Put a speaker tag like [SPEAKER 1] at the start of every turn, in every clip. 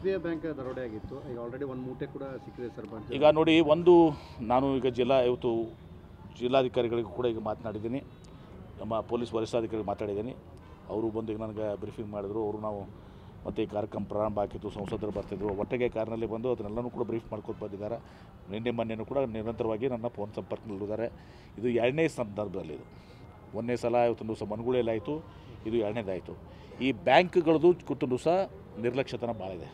[SPEAKER 1] SBI bank ದರೋಡೆ ಆಗಿತ್ತು. ಈಗ ಆಲ್ರೆಡಿ ಒಂದು ಮೂಟೆ ಕೂಡ ಸಿಕ್ಕಿದೆ ಸರ್.
[SPEAKER 2] ಈಗ ನೋಡಿ, ಒಂದು ನಾನು ಈಗ ಇವತ್ತು ಜಿಲ್ಲಾಧಿಕಾರಿಗಳಿಗೂ ಕೂಡ ಈಗ ಮಾತನಾಡಿದ್ದೀನಿ, ನಮ್ಮ ಪೊಲೀಸ್ ವರಿಷ್ಠಾಧಿಕಾರಿಗೆ ಮಾತಾಡಿದ್ದೀನಿ. ಅವರು ಬಂದು ಈಗ ನನಗೆ ಬ್ರೀಫಿಂಗ್ ಮಾಡಿದ್ರು. ಅವರು ನಾವು ಮತ್ತು ಈ ಕಾರ್ಯಕ್ರಮ ಪ್ರಾರಂಭ ಆಗಿತ್ತು, ಸಂಸದರು ಬರ್ತಿದ್ರು, ಒಟ್ಟಿಗೆ ಕಾರಿನಲ್ಲಿ ಬಂದು ಅದನ್ನೆಲ್ಲನೂ ಕೂಡ ಬ್ರೀಫ್ ಮಾಡ್ಕೊಂಡು ಬಂದಿದ್ದಾರೆ. ಮೊನ್ನೆನೂ ಕೂಡ ನಿರಂತರವಾಗಿ ನನ್ನ ಫೋನ್ ಸಂಪರ್ಕದಲ್ಲಿದ್ದಾರೆ. ಇದು 2ನೇ ಸಂದರ್ಭದಲ್ಲಿ, ಇದು 1ನೇ ಸಲ ಇವತ್ತೊಂದು ದಿವಸ ಮನಗುಳಿಯಲ್ಲಿ ಆಯಿತು, ಇದು 2ನೇದಾಯಿತು. ಈ ಬ್ಯಾಂಕ್ಗಳದ್ದು ಕುರಿತು ಸಹ ನಿರ್ಲಕ್ಷ್ಯತನ ಭಾಳ ಇದೆ.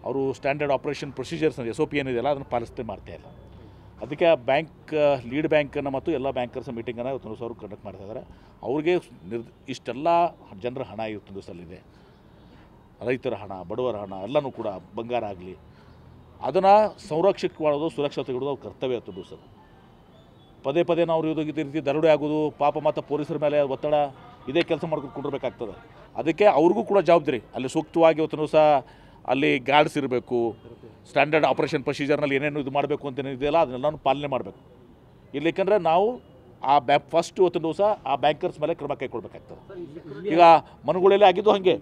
[SPEAKER 2] ಅವರು ಸ್ಟ್ಯಾಂಡರ್ಡ್ ಆಪರೇಷನ್ ಪ್ರೊಸೀಜರ್ಸ್ SOP ಏನಿದೆಯಲ್ಲ ಅದನ್ನು ಪಾಲಿಸದೆ ಮಾಡ್ತಾಯಿಲ್ಲ. ಅದಕ್ಕೆ ಬ್ಯಾಂಕ್ ಲೀಡ್ ಬ್ಯಾಂಕನ್ನು ಮತ್ತು ಎಲ್ಲ ಬ್ಯಾಂಕರ್ಸ್ ಮೀಟಿಂಗನ್ನು ಇವತ್ತೊಂದು ದಿವಸ ಅವರು ಕಂಡಕ್ಟ್ ಮಾಡ್ತಾಯಿದ್ದಾರೆ. ಅವ್ರಿಗೆ ಇಷ್ಟೆಲ್ಲ ಜನರ ಹಣ ಇವತ್ತೊಂದು ದಿವಸಲ್ಲಿದೆ, ರೈತರ ಹಣ, ಬಡವರ ಹಣ ಎಲ್ಲನೂ ಕೂಡ ಬಂಗಾರ ಆಗಲಿ, ಅದನ್ನು ಸಂರಕ್ಷಣೆ ಮಾಡೋದು, ಸುರಕ್ಷತೆ ಇಡೋದು ಅವ್ರ ಕರ್ತವ್ಯ ಇವತ್ತು ದಿವಸ. ಪದೇ ನಾವು ಇದೇ ರೀತಿ ದರೋಡೆ ಆಗೋದು, ಪಾಪ ಮತ್ತು ಪೊಲೀಸರ ಮೇಲೆ ಒತ್ತಡ, ಇದೇ ಕೆಲಸ ಮಾಡ್ಕೊಂಡು ಕೊಂಡಿರ್ಬೇಕಾಗ್ತದೆ. ಅದಕ್ಕೆ ಅವ್ರಿಗೂ ಕೂಡ ಜವಾಬ್ದಾರಿ, ಅಲ್ಲಿ ಸೂಕ್ತವಾಗಿ ಇವತ್ತು ಸಹ ಅಲ್ಲಿ ಗಾರ್ಡ್ಸ್ ಇರಬೇಕು, ಸ್ಟ್ಯಾಂಡರ್ಡ್ ಆಪರೇಷನ್ ಪ್ರೊಸೀಜರ್ನಲ್ಲಿ ಏನೇನು ಇದು ಮಾಡಬೇಕು ಅಂತ ಇದೆಯಲ್ಲ ಅದನ್ನೆಲ್ಲನೂ ಪಾಲನೆ ಮಾಡಬೇಕು. ಇಲ್ಲಿಕಂದರೆ ನಾವು ಆ ಫಸ್ಟ್ ಇವತ್ತು ದಿವಸ ಆ ಬ್ಯಾಂಕರ್ಸ್ ಮೇಲೆ ಕ್ರಮ ಕೈಗೊಳ್ಬೇಕಾಗ್ತದೆ. ಈಗ ಮನಗುಳಲ್ಲಿ ಆಗಿದ್ದು ಹಾಗೆ.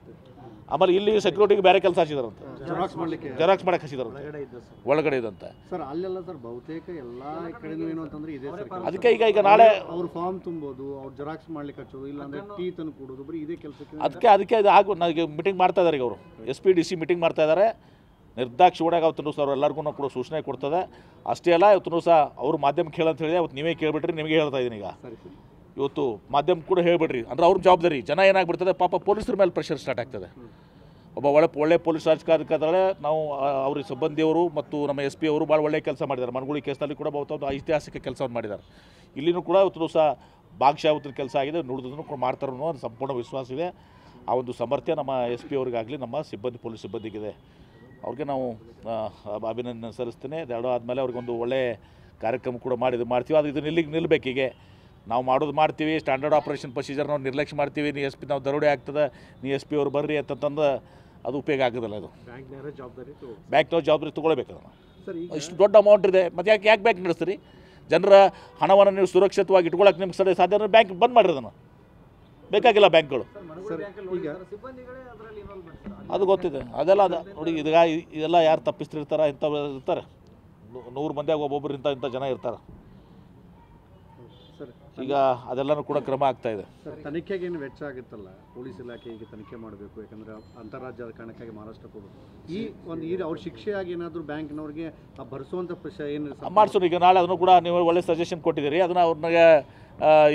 [SPEAKER 2] ಆಮೇಲೆ ಇಲ್ಲಿ ಸೆಕ್ಯೂರಿಟಿಗೆ ಬೇರೆ ಕೆಲಸ ಹಚ್ಚಿದಾರಂತ, ಜೆರಾಕ್ಸ್ ಮಾಡಕ್ಕೆ ಹಚ್ಚಿದಾರಂತ ಒಳಗಡೆ ಇದಂತೆ
[SPEAKER 1] ಸರ್. ಅಲ್ಲೆಲ್ಲ ಸರ್ ಬಹುತೇಕ ಎಲ್ಲ ಕಡೆನೂ ಏನು ಅಂತಂದ್ರೆ ಇದೆ ಸರ್.
[SPEAKER 2] ಅದಕ್ಕೆ ಈಗ ನಾಳೆ
[SPEAKER 1] ಅವ್ರು ಫಾರ್ಮ್ ತುಂಬೋದು, ಅವ್ರು ಜೆರಾಕ್ಸ್ ಮಾಡ್ಲಿಕ್ಕೆ ಹಚ್ಚೋದು, ಇಲ್ಲಾಂದ್ರೆ ಟೀ ತಂದು ಕೊಡೋದು, ಬರೀ ಇದೇ ಕೆಲಸಕ್ಕೆ.
[SPEAKER 2] ಅದಕ್ಕೆ ಇದು ಆಗು ನನಗೆ ಮೀಟಿಂಗ್ ಮಾಡ್ತಾ ಇದ್ದಾರೆ. ಈಗ ಅವರು SPDC ಮೀಟಿಂಗ್ ಮಾಡ್ತಾ ಇದ್ದಾರೆ. ನಿರ್ದಾಕ್ಷಿಣ್ಯವಾಗಿ ಅವತ್ತು ಸರ್ ಎಲ್ಲರಿಗೂ ಕೂಡ ಸೂಚನೆ ಕೊಡ್ತದೆ. ಅಷ್ಟೇ ಅಲ್ಲ, ಇವತ್ತು ಸಹ ಅವರು ಮಾಧ್ಯಮಕ್ಕೆ ಹೇಳಂತ ಹೇಳಿದೆ. ಅವತ್ತು ನೀವೇ ಕೇಳಿಬಿಟ್ರಿ, ನಿಮಗೆ ಹೇಳ್ತಾ ಇದ್ದೀನಿ. ಈಗ ಇವತ್ತು ಮಾಧ್ಯಮ ಕೂಡ ಹೇಳಿಬಿಡ್ರಿ, ಅಂದರೆ ಅವ್ರ ಜವಾಬ್ದಾರಿ. ಜನ ಏನಾಗ್ಬಿಡ್ತದೆ, ಪಾಪ ಪೊಲೀಸರ ಮೇಲೆ ಪ್ರೆಷರ್ ಸ್ಟಾರ್ಟ್ ಆಗ್ತದೆ. ಒಬ್ಬ ಒಳ್ಳೆ ಪೊಲೀಸ್ ರಾಜಕಾರಣಿಯಾದರೆ ನಾವು ಅವ್ರ ಸಿಬ್ಬಂದಿಯವರು ಮತ್ತು ನಮ್ಮ SP ಅವರು ಭಾಳ ಒಳ್ಳೆಯ ಕೆಲಸ ಮಾಡಿದ್ದಾರೆ. ಮನಗುಳಿ ಕೇಸ್ನಲ್ಲಿ ಕೂಡ ಒಂದು ಐತಿಹಾಸಿಕ ಕೆಲಸವನ್ನು ಮಾಡಿದ್ದಾರೆ. ಇಲ್ಲಿನೂ ಕೂಡ ಇವತ್ತು ಸಹ ಭಾಗಶಾವತ್ತಿನ ಕೆಲಸ ಆಗಿದೆ, ನುಡಿದನ್ನು ಕೂಡ ಮಾಡ್ತಾರೆ ಅನ್ನೋ ಸಂಪೂರ್ಣ ವಿಶ್ವಾಸ ಇದೆ. ಆ ಒಂದು ಸಮರ್ಥ್ಯ ನಮ್ಮ SP ಅವರಿಗಾಗಲಿ ನಮ್ಮ ಪೊಲೀಸ್ ಸಿಬ್ಬಂದಿಗಿದೆ. ಅವ್ರಿಗೆ ನಾವು ಅಭಿನಂದನೆ ಸಲ್ಲಿಸ್ತೀನಿ. ಎರಡು ಆದಮೇಲೆ ಅವ್ರಿಗೊಂದು ಒಳ್ಳೆಯ ಕಾರ್ಯಕ್ರಮ ಕೂಡ ಮಾಡ್ತೀವಿ. ಅದು ಇದು ನಿಲ್ಲಬೇಕೀಗೆ ನಾವು ಮಾಡೋದು ಮಾಡ್ತೀವಿ. ಸ್ಟ್ಯಾಂಡರ್ಡ್ ಆಪರೇಷನ್ ಪ್ರೊಸೀಜರ್ ನಾವು ನಿರ್ಲಕ್ಷ್ಯ ಮಾಡ್ತೀವಿ. ನಾವು ದರೋಡೆ ಆಗ್ತದೆ, SP ಅವರು ಬರ್ರಿ ಅಂತಂದು ಅದು ಉಪಯೋಗ ಆಗೋದಿಲ್ಲ. ಅದು ಬ್ಯಾಂಕ್ನವ್ರ ಜವಾಬ್ದಾರಿ ತೊಗೊಳ್ಬೇಕು. ಅದನ್ನು ಇಷ್ಟು ದೊಡ್ಡ ಅಮೌಂಟ್ ಇದೆ, ಮತ್ತು ಯಾಕೆ ಬ್ಯಾಂಕ್ ನಡೆಸ್ತೀರಿ? ಜನರ ಹಣವನ್ನು ನೀವು ಸುರಕ್ಷಿತವಾಗಿ ಇಟ್ಕೊಳ್ಳೋಕೆ ನಿಮ್ಗೆ ಸಾಧ್ಯ ಅಂದರೆ ಬ್ಯಾಂಕ್ ಬಂದ್ ಮಾಡಿರಿ. ಅದನ್ನು ಬೇಕಾಗಿಲ್ಲ ಬ್ಯಾಂಕ್ಗಳು. ಅದು ಗೊತ್ತಿದೆ, ಅದೆಲ್ಲ ನೋಡಿ. ಇದೆಲ್ಲ ಯಾರು ತಪ್ಪಿಸ್ತಿರ್ತಾರೆ, ಇಂಥವು ಇರ್ತಾರೆ. 100 ಮಂದಿಯಾಗ ಒಬ್ಬೊಬ್ಬರು ಇಂಥ ಜನ ಇರ್ತಾರೆ. ಈಗ ಅದೆಲ್ಲನೂ ಕೂಡ ಕ್ರಮ ಆಗ್ತಾ ಇದೆ.
[SPEAKER 1] ತನಿಖೆಗೆ ಏನು ವೆಚ್ಚ ಆಗುತ್ತಲ್ಲ, ಪೊಲೀಸ್ ಇಲಾಖೆ ಈಗ ತನಿಖೆ ಮಾಡಬೇಕು, ಯಾಕಂದರೆ ಅಂತಾರಾಜ್ಯ ಕಾರಣಕ್ಕಾಗಿ ಮಹಾರಾಷ್ಟ್ರ ಕೊಡೋದು ಈ ಅವ್ರ ಶಿಕ್ಷೆಯಾಗಿ ಏನಾದರೂ ಬ್ಯಾಂಕ್ನವ್ರಿಗೆ ಭರಿಸುವಂಥ ಏನು
[SPEAKER 2] ಮಾಡಿಸೋಣ. ಈಗ ನಾಳೆ ಅದನ್ನು ಕೂಡ ನೀವು ಒಳ್ಳೆ ಸಜೆಷನ್ ಕೊಟ್ಟಿದ್ದೀರಿ. ಅದನ್ನು ಅವ್ರನ್ನಾಗೆ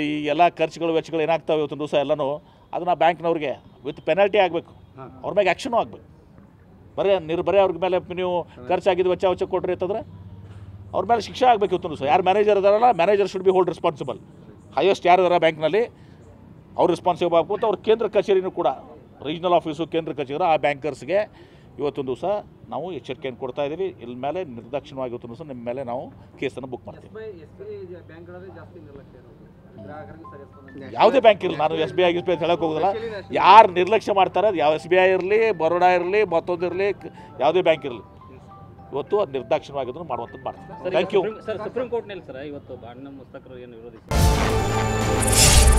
[SPEAKER 2] ಈ ಎಲ್ಲ ಖರ್ಚುಗಳು ವೆಚ್ಚಗಳು ಏನಾಗ್ತಾವೆ ಇವತ್ತು ದಿವಸ ಎಲ್ಲನೂ ಅದನ್ನು ಬ್ಯಾಂಕ್ನವ್ರಿಗೆ ವಿತ್ ಪೆನಾಲ್ಟಿ ಆಗಬೇಕು, ಅವ್ರ ಮೇಲೆ ಆ್ಯಕ್ಷನು ಆಗಬೇಕು. ಬರೀ ಅವ್ರ ಮೇಲೆ ನೀವು ಖರ್ಚಾಗಿದ್ದು ವೆಚ್ಚ ಕೊಟ್ಟರೆ ಅಂತಂದರೆ ಅವ್ರ ಮೇಲೆ ಶಿಕ್ಷೆ ಆಗಬೇಕು. ಇವತ್ತು ದಿವಸ ಯಾರು ಮ್ಯಾನೇಜರ್ ಇದಾರಲ್ಲ, manager should be hold responsible. Highest ಯಾರು ಇದಾರೆ ಬ್ಯಾಂಕ್ನಲ್ಲಿ ಅವ್ರು ರೆಸ್ಪಾನ್ಸಿಬಲ್ ಆಗ್ಬೋದು. ಅವ್ರ ಕೇಂದ್ರ ಕಚೇರಿನೂ ಕೂಡ, ರೀಜ್ನಲ್ ಆಫೀಸು, ಕೇಂದ್ರ ಕಚೇರಿ, ಆ ಬ್ಯಾಂಕರ್ಸ್ಗೆ ಇವತ್ತೊಂದು ದಿವಸ ನಾವು ಎಚ್ಚರಿಕೆಯನ್ನು ಕೊಡ್ತಾ ಇದ್ದೀವಿ. ಇಲ್ಲಿ ಮೇಲೆ ನಿರ್ದಾಕ್ಷಿಣ್ಯವಾಗಿ ಇವತ್ತು ದಿವಸ ನಿಮ್ಮ ಮೇಲೆ ನಾವು ಕೇಸನ್ನು ಬುಕ್ ಮಾಡ್ತೀವಿ. ಯಾವುದೇ ಬ್ಯಾಂಕ್ ಇರಲಿ, ನಾನು SBI ಅಂತ ಹೇಳಕ್ಕೆ ಹೋಗೋದಿಲ್ಲ. ಯಾರು ನಿರ್ಲಕ್ಷ್ಯ ಮಾಡ್ತಾರೆ, ಅದು ಯಾವ SBI ಇರಲಿ, ಬರೋಡಾ ಇರಲಿ, ಮತ್ತೊಂದು ಇರಲಿ, ಯಾವುದೇ ಬ್ಯಾಂಕ್ ಇರಲಿ, ಇವತ್ತು ಅದು ನಿರ್ದಾಕ್ಷಿಣ್ಯವಾಗಿದ್ದನ್ನು ಮಾಡುವಂಥದ್ದು ಮಾಡ್ತೀವಿ. Thank you.
[SPEAKER 3] ಸರ್, ಸುಪ್ರೀಂ ಕೋರ್ಟ್ನಲ್ಲಿ ಸರ್ ಇವತ್ತು ಬಾಂಡ್ ಮುಸ್ತಕರು ಏನು ವಿರೋಧಿಸಿದ್ದಾರೆ?